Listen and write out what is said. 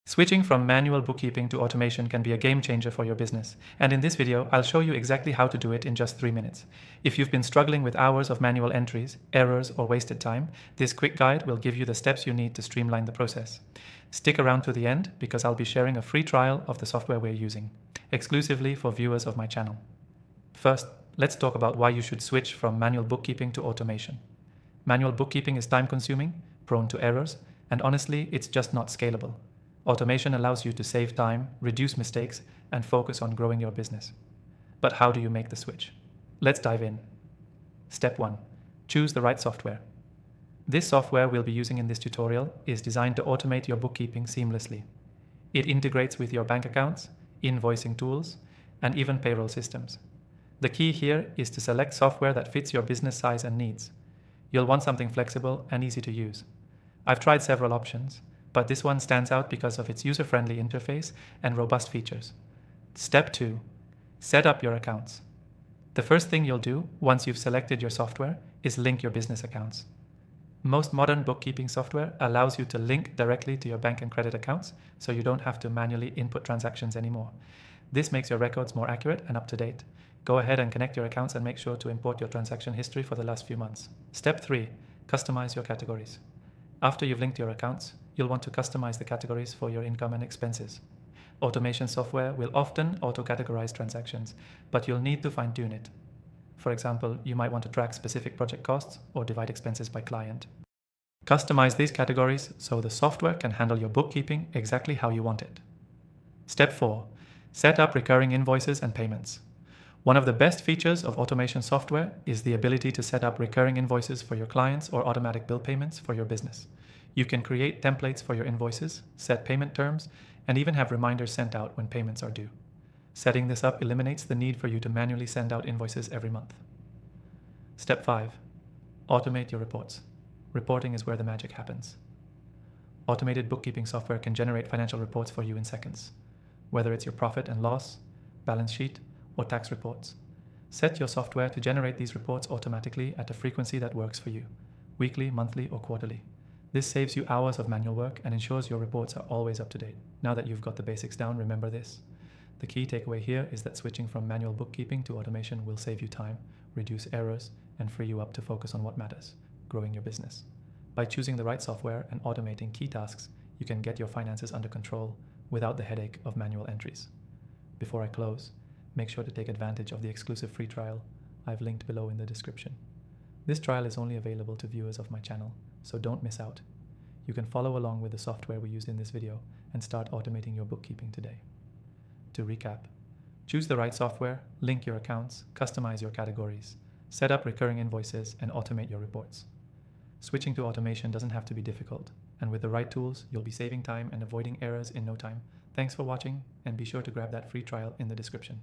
Switching from manual bookkeeping to automation can be a game changer for your business, and in this video, I'll show you exactly how to do it in just 3 minutes. If you've been struggling with hours of manual entries, errors, or wasted time, this quick guide will give you the steps you need to streamline the process. Stick around to the end because I'll be sharing a free trial of the software we're using, exclusively for viewers of my channel. First, let's talk about why you should switch from manual bookkeeping to automation. Manual bookkeeping is time-consuming, prone to errors, and honestly, it's just not scalable. Automation allows you to save time, reduce mistakes, and focus on growing your business. But how do you make the switch? Let's dive in. Step 1. Choose the right software. This software we'll be using in this tutorial is designed to automate your bookkeeping seamlessly. It integrates with your bank accounts, invoicing tools, and even payroll systems. The key here is to select software that fits your business size and needs. You'll want something flexible and easy to use. I've tried several options, but this one stands out because of its user-friendly interface and robust features. Step 2. Set up your accounts. The first thing you'll do once you've selected your software is link your business accounts. Most modern bookkeeping software allows you to link directly to your bank and credit accounts, so you don't have to manually input transactions anymore. This makes your records more accurate and up-to-date. Go ahead and connect your accounts and make sure to import your transaction history for the last few months. Step 3. Customize your categories. After you've linked your accounts, you'll want to customize the categories for your income and expenses. Automation software will often auto-categorize transactions, but you'll need to fine-tune it. For example, you might want to track specific project costs or divide expenses by client. Customize these categories so the software can handle your bookkeeping exactly how you want it. Step 4. Set up recurring invoices and payments. One of the best features of automation software is the ability to set up recurring invoices for your clients or automatic bill payments for your business. You can create templates for your invoices, set payment terms, and even have reminders sent out when payments are due. Setting this up eliminates the need for you to manually send out invoices every month. Step 5. Automate your reports. Reporting is where the magic happens. Automated bookkeeping software can generate financial reports for you in seconds, whether it's your profit and loss, balance sheet, or tax reports. Set your software to generate these reports automatically at a frequency that works for you, weekly, monthly, or quarterly. This saves you hours of manual work and ensures your reports are always up to date. Now that you've got the basics down, remember this. The key takeaway here is that switching from manual bookkeeping to automation will save you time, reduce errors, and free you up to focus on what matters, growing your business. By choosing the right software and automating key tasks, you can get your finances under control without the headache of manual entries. Before I close, make sure to take advantage of the exclusive free trial I've linked below in the description. This trial is only available to viewers of my channel, so don't miss out. You can follow along with the software we used in this video and start automating your bookkeeping today. To recap, choose the right software, link your accounts, customize your categories, set up recurring invoices, and automate your reports. Switching to automation doesn't have to be difficult, and with the right tools, you'll be saving time and avoiding errors in no time. Thanks for watching, and be sure to grab that free trial in the description.